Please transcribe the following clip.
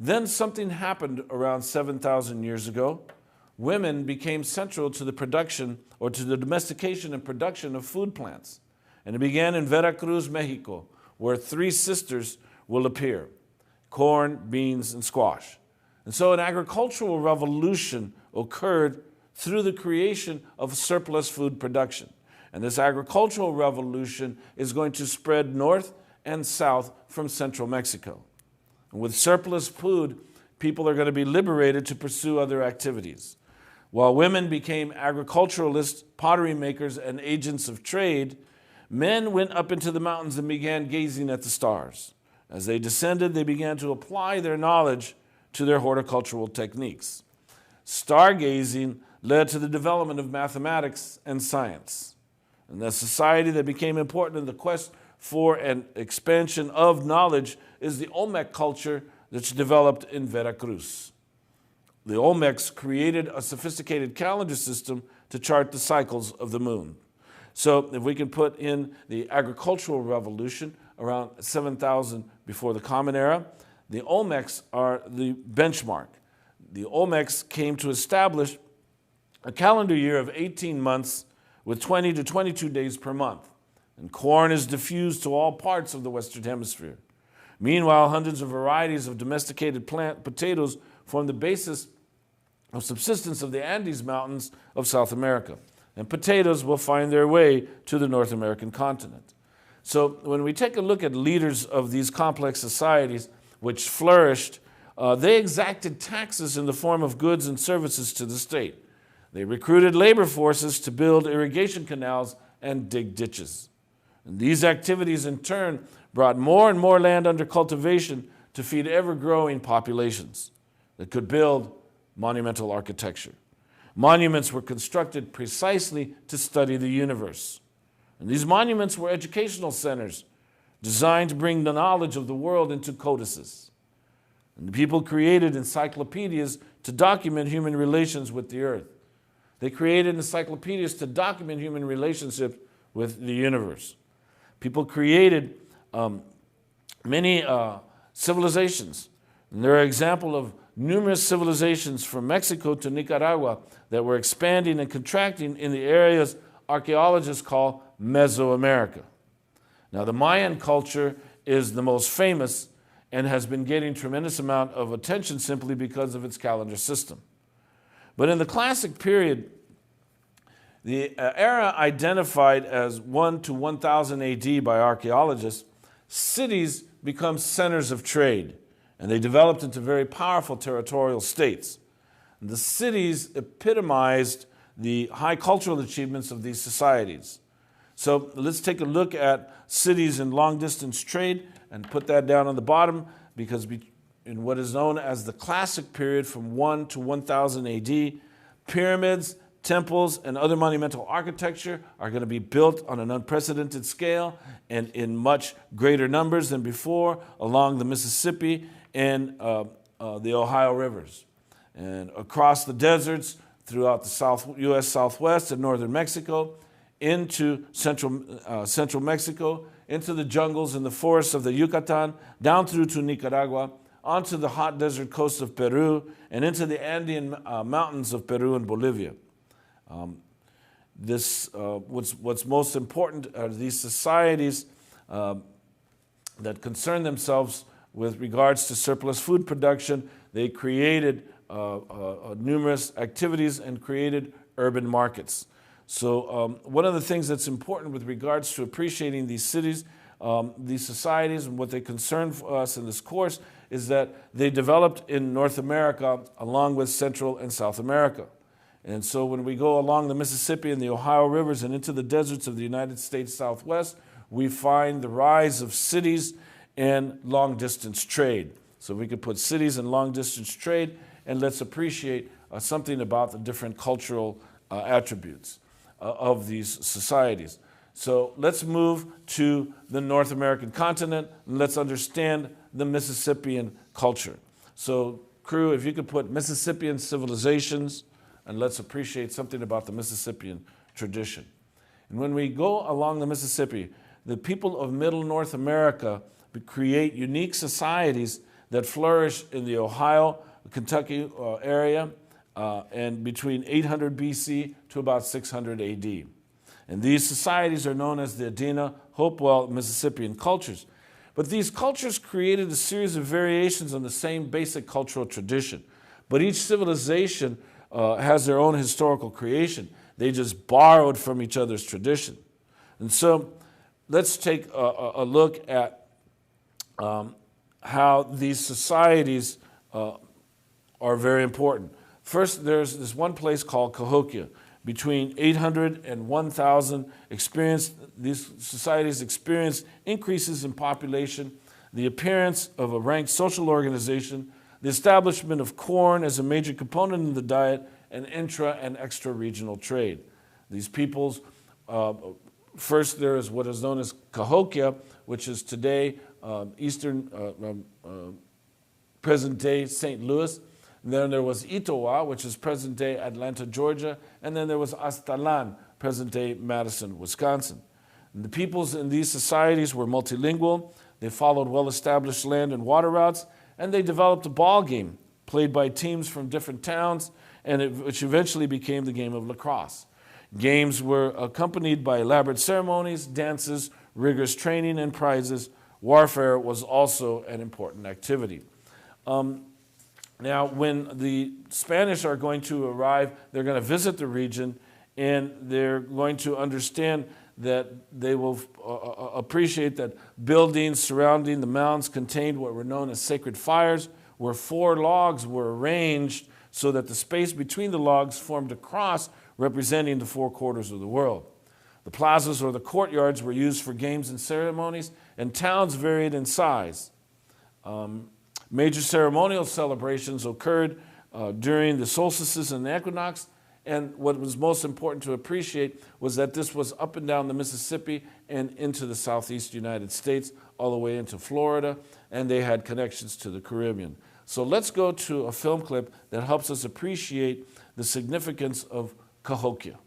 Then something happened around 7,000 years ago. Women became central to the production or to the domestication and production of food plants. And it began in Veracruz, Mexico, where three sisters will appear: corn, beans, and squash. And so an agricultural revolution occurred through the creation of surplus food production. And this agricultural revolution is going to spread north and south from central Mexico. And with surplus food, people are going to be liberated to pursue other activities. While women became agriculturalists, pottery makers, and agents of trade, men went up into the mountains and began gazing at the stars. As they descended, they began to apply their knowledge to their horticultural techniques. Stargazing led to the development of mathematics and science. And the society that became important in the quest for an expansion of knowledge is the Olmec culture that's developed in Veracruz. The Olmecs created a sophisticated calendar system to chart the cycles of the moon. So if we can put in the agricultural revolution around 7,000 before the Common Era, the Olmecs are the benchmark. The Olmecs came to establish a calendar year of 18 months with 20 to 22 days per month. And corn is diffused to all parts of the Western Hemisphere. Meanwhile, hundreds of varieties of domesticated plant potatoes form the basis of subsistence of the Andes Mountains of South America. And potatoes will find their way to the North American continent. So when we take a look at leaders of these complex societies which flourished, they exacted taxes in the form of goods and services to the state. They recruited labor forces to build irrigation canals and dig ditches. And these activities in turn brought more and more land under cultivation to feed ever-growing populations that could build monumental architecture. Monuments were constructed precisely to study the universe. And these monuments were educational centers designed to bring the knowledge of the world into codices. And the people created encyclopedias to document human relations with the earth. They created encyclopedias to document human relationships with the universe. People created many civilizations. And there are examples of numerous civilizations from Mexico to Nicaragua that were expanding and contracting in the areas archaeologists call Meso-America. Now, the Mayan culture is the most famous and has been getting tremendous amount of attention simply because of its calendar system. But in the classic period, the era identified as 1 to 1000 AD by archaeologists, cities become centers of trade, and they developed into very powerful territorial states. And the cities epitomized the high cultural achievements of these societies. So let's take a look at cities in long-distance trade and put that down on the bottom, because in what is known as the classic period from 1 to 1000 AD, pyramids, temples, and other monumental architecture are going to be built on an unprecedented scale and in much greater numbers than before along the Mississippi and the Ohio rivers. And across the deserts throughout the U.S. Southwest and northern Mexico, into central Mexico, into the jungles and the forests of the Yucatan, down through to Nicaragua, onto the hot desert coast of Peru, and into the Andean mountains of Peru and Bolivia. What's most important are these societies that concern themselves with regards to surplus food production. They created numerous activities and created urban markets. So one of the things that's important with regards to appreciating these cities, these societies, and what they concern for us in this course is that they developed in North America along with Central and South America. And so when we go along the Mississippi and the Ohio rivers and into the deserts of the United States Southwest, we find the rise of cities and long-distance trade. So we could put cities and long-distance trade, and let's appreciate something about the different cultural attributes of these societies. So let's move to the North American continent, and let's understand the Mississippian culture. So crew, if you could put Mississippian civilizations, and let's appreciate something about the Mississippian tradition. And when we go along the Mississippi, the people of Middle North America create unique societies that flourished in the Ohio, Kentucky area and between 800 BC to about 600 AD. And these societies are known as the Adena, Hopewell, Mississippian cultures. But these cultures created a series of variations on the same basic cultural tradition. But each civilization has their own historical creation. They just borrowed from each other's tradition. And so let's take a look at how these societies are very important. First, there's this one place called Cahokia. Between 800 and 1,000 these societies experienced increases in population, the appearance of a ranked social organization, the establishment of corn as a major component in the diet, and intra and extra-regional trade. These peoples, first there is what is known as Cahokia, which is today present-day St. Louis. And then there was Etowah, which is present-day Atlanta, Georgia. And then there was Aztalan, present-day Madison, Wisconsin. And the peoples in these societies were multilingual. They followed well-established land and water routes. And they developed a ball game played by teams from different towns, which eventually became the game of lacrosse. Games were accompanied by elaborate ceremonies, dances, rigorous training, and prizes. Warfare was also an important activity. Now, when the Spanish are going to arrive, they're going to visit the region, and they're going to understand that they will appreciate that buildings surrounding the mounds contained what were known as sacred fires, where 4 logs were arranged so that the space between the logs formed a cross representing the 4 quarters of the world. The plazas or the courtyards were used for games and ceremonies, and towns varied in size. Major ceremonial celebrations occurred during the solstices and the equinox, and what was most important to appreciate was that this was up and down the Mississippi and into the southeast United States, all the way into Florida, and they had connections to the Caribbean. So let's go to a film clip that helps us appreciate the significance of Cahokia.